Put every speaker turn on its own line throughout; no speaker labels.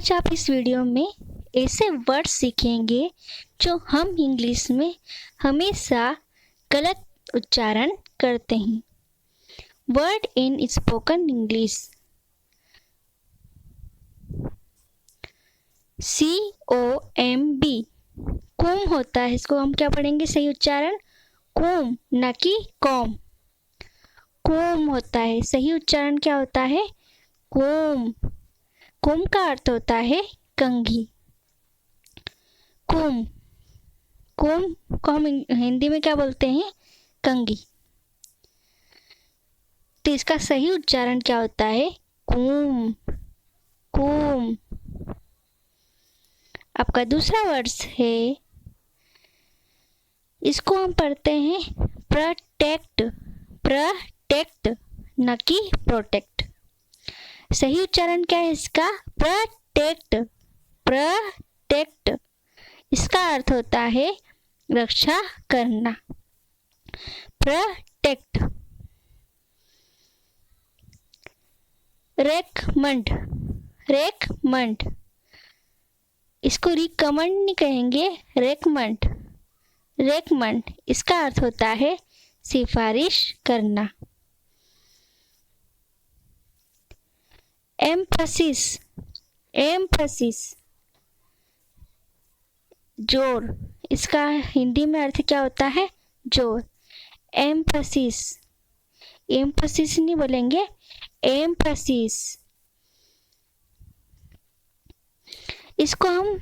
आज आप इस वीडियो में ऐसे वर्ड सीखेंगे जो हम इंग्लिश में हमेशा गलत उच्चारण करते हैं। Word in spoken English. COMB कोम होता है, इसको हम क्या पढ़ेंगे सही उच्चारण? कोम, न कि कॉम। कोम होता है, सही उच्चारण क्या होता है? कोम। कोम का अर्थ होता है कंघी। कोम, कोम को हम हिंदी में क्या बोलते हैं? कंघी। तो इसका सही उच्चारण क्या होता है? कोम, कोम। आपका दूसरा वर्ड है, इसको हम पढ़ते हैं प्रोटेक्ट। प्रोटेक्ट, न कि प्रोटेक्ट। सही उच्चारण क्या है इसका? Protect, protect. इसका अर्थ होता है रक्षा करना। प्रोटेक्ट। Recommend, recommend. इसको रिकमेंड नहीं कहेंगे, रेकमेंड, रेकमेंड। इसका अर्थ होता है सिफारिश करना। एम्फसिस, एम्फसिस, जोर। इसका हिंदी में अर्थ क्या होता है? जोर। एम्फसिस, एम्फसिस नहीं बोलेंगे, एम्फसिस। इसको हम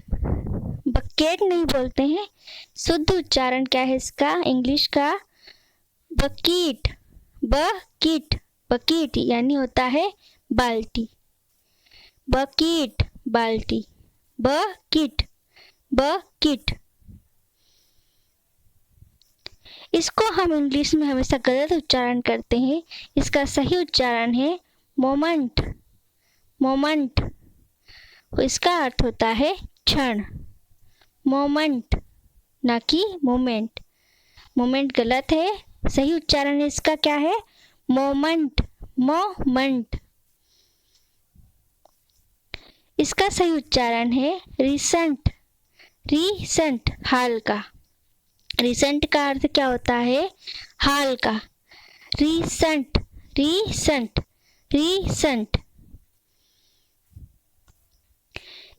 बकेट नहीं बोलते हैं, शुद्ध उच्चारण क्या है इसका इंग्लिश का? बकीट, बकीट, बकीट यानी होता है बाल्टी। बकीट, बाल्टी, बकीट, बकीट। इसको हम इंग्लिश में हमेशा गलत उच्चारण करते हैं। इसका सही उच्चारण है मोमेंट, मोमेंट। इसका अर्थ होता है क्षण। मोमेंट, ना कि मोमेंट। मोमेंट गलत है, सही उच्चारण इसका क्या है? Moment, moment. इसका सही उच्चारण है रिसेंट, रिसेंट, हाल का। रिसेंट का अर्थ क्या होता है? हाल का। Recent, recent, recent.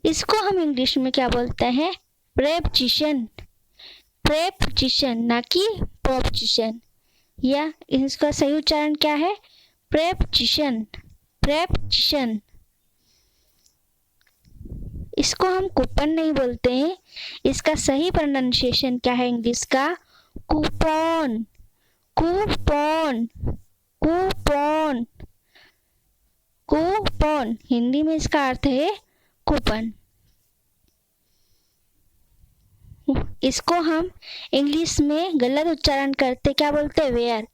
इसको हम इंग्लिश में क्या बोलते हैं? प्रेपोजिशन, प्रेपोजिशन, ना कि प्रोपोजिशन। या इसका सही उच्चारण क्या है? Preposition, preposition. इसको हम कूपन नहीं बोलते हैं, इसका सही प्रोनाउंसिएशन क्या है इंग्लिश का? Coupon, coupon, coupon, coupon. Hindi में इसका अर्थ है कूपन। इसको हम इंग्लिश में गलत उच्चारण करते क्या बोलते हैं? वेयर।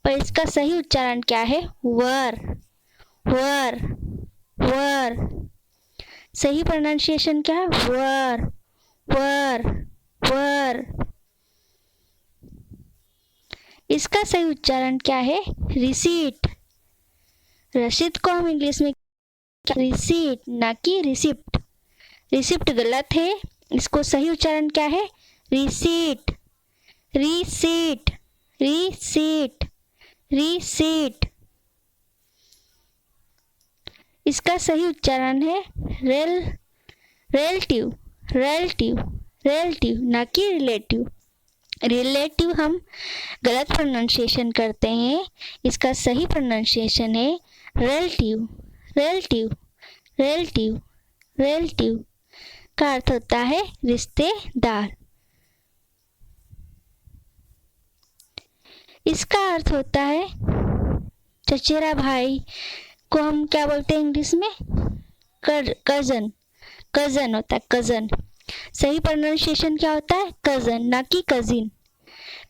पर इसका सही उच्चारण क्या है? वर, वर, वर। सही प्रोनाउंसिएशन क्या है? वर, वर, वर। इसका सही उच्चारण क्या है? रिसीट। रसीद को हम इंग्लिश में रिसीट, ना कि रिसिप्ट। रिसिप्ट गलत है, इसको सही उच्चारण क्या है? Receipt, receipt, receipt, receipt. इसका सही उच्चारण है रिलेटिव, रिलेटिव, रिलेटिव, ना कि रिलेटिव। रिलेटिव हम गलत प्रोनाउंसिएशन करते हैं, इसका सही प्रोनाउंसिएशन है रिलेटिव, रिलेटिव, रिलेटिव, रिलेटिव। का अर्थ होता है रिश्तेदार। इसका अर्थ होता है चचेरा भाई को हम क्या बोलते हैं इंग्लिश में? कजन, कजन होता है, कजन। सही प्रोनाउंसिएशन क्या होता है? कजन, ना कि कजिन।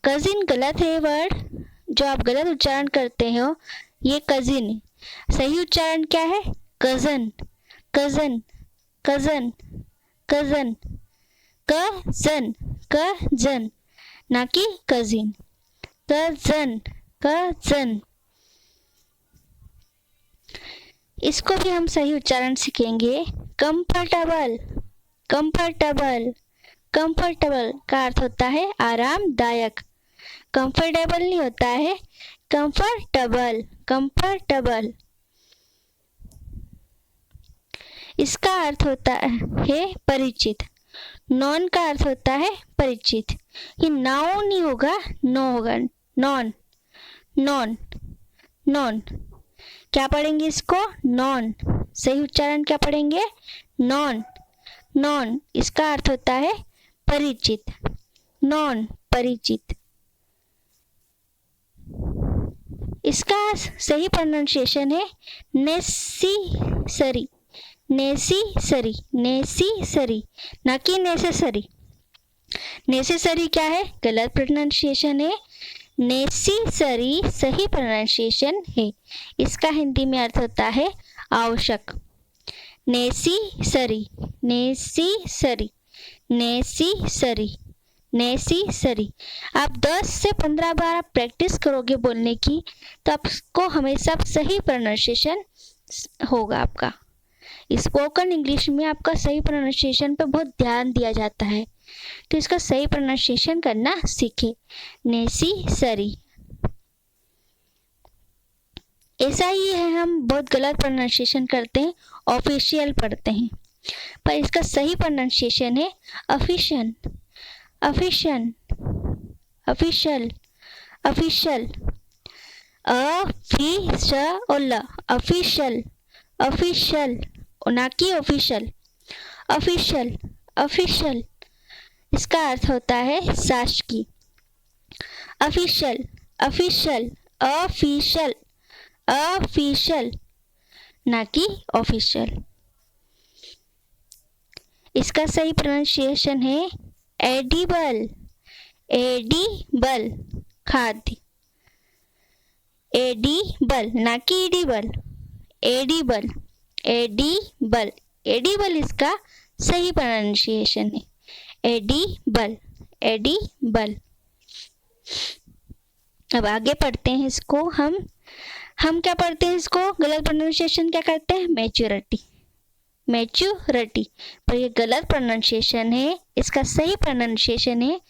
कजिन गलत है वर्ड, जो आप गलत उच्चारण करते हो, ये कजिन है। सही उच्चारण क्या है? Cousin, cousin, cousin, cousin, cousin, cousin, ना कि कजिन। Cousin, cousin. इसको भी हम सही उच्चारण सीखेंगे। कंफर्टेबल, कंफर्टेबल, कंफर्टेबल का अर्थ होता है आरामदायक। कंफर्टेबल नहीं होता है, कंफर्टेबल, कंफर्टेबल। इसका अर्थ होता है परिचित। नॉन का अर्थ होता है परिचित। ये नाउन नहीं होगा, नो होगा, नॉन, नॉन, नॉन। क्या पढ़ेंगे इसको? नॉन। सही उच्चारण क्या पढ़ेंगे? Non, non. इसका अर्थ होता है परिचित, नॉन, परिचित। इसका सही प्रोनाउंसिएशन है नेसेसरी, नेसेसरी, नेसेसरी, ना कि नेसेसरी। नेसेसरी क्या है? गलत प्रोनाउंसिएशन है। नेसेसरी सही प्रोनाउंसिएशन है। इसका हिंदी में अर्थ होता है आवश्यक। Necessary, necessary, necessary, necessary. आप 10 से 15 बार आप प्रैक्टिस करोगे बोलने की, तो आपको हमेशा सही प्रोनाउंसिएशन होगा आपका। स्पोकन इंग्लिश में आपका सही प्रोनाउंसिएशन पे बहुत ध्यान दिया जाता है, तो इसका सही प्रोनाउंसिएशन करना सीखे। नेसेसरी। ऐसा ही है, हम बहुत गलत प्रोनाउंसिएशन करते हैं, ऑफिशियल पढ़ते हैं, पर इसका सही प्रोनाउंसिएशन है official, official, official, official. Official, official, official, ना कि ऑफिशियल, ऑफिशियल, ऑफिशियल। इसका अर्थ होता है शासकीय। ऑफिशियल, ऑफिशियल, ऑफिशियल, ऑफिशियल, ना कि ऑफिशियल। इसका सही प्रोनाउंसिएशन है एडिबल, एडिबल, खाद्य। एडिबल, ना कि एडिबल, एडिबल, एडिबल, एडिबल इसका सही प्रोनाउंसिएशन है। Edible, edible. अब आगे पढ़ते हैं इसको हम क्या पढ़ते हैं इसको? गलत प्रोनाउंसिएशन क्या करते हैं? Maturity, maturity. पर ये गलत प्रोनाउंसिएशन है। इसका सही प्रोनाउंसिएशन है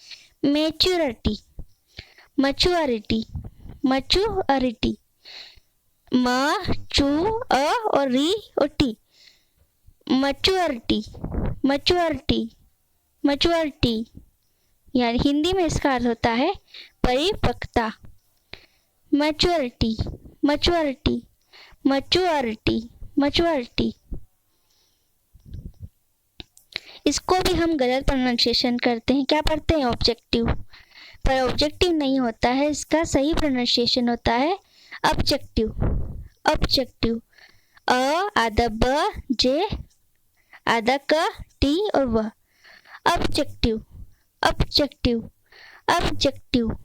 मैच्योरिटी, मैच्योरिटी, मैच्योरिटी। चू और री और टी, मैच्योरिटी, मैच्योरिटी, मैच्योरिटी। यानी हिंदी में इसका अर्थ होता है परिपक्वता। Maturity, maturity, maturity, maturity. इसको भी हम गलत प्रोनाउंसिएशन करते हैं। क्या पढ़ते हैं? ऑब्जेक्टिव, पर ऑब्जेक्टिव नहीं होता है। इसका सही प्रोनाउंसिएशन होता है ऑब्जेक्टिव, ऑब्जेक्टिव। आधा ब, जे आधा क, टी और व। Objective, objective, objective.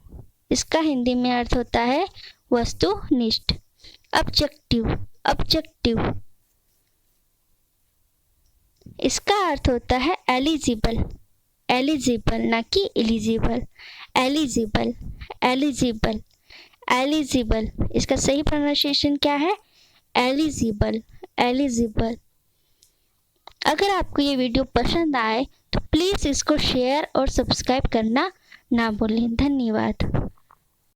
इसका हिंदी में अर्थ होता है वस्तुनिष्ठ। Objective, objective. इसका अर्थ होता है एलिजिबल, एलिजिबल, ना कि एलिजिबल। Eligible, eligible, eligible. इसका सही प्रोनाउंसिएशन क्या है? Eligible, eligible. अगर आपको ये वीडियो पसंद आए तो प्लीज़ इसको शेयर और सब्सक्राइब करना ना भूलें। धन्यवाद।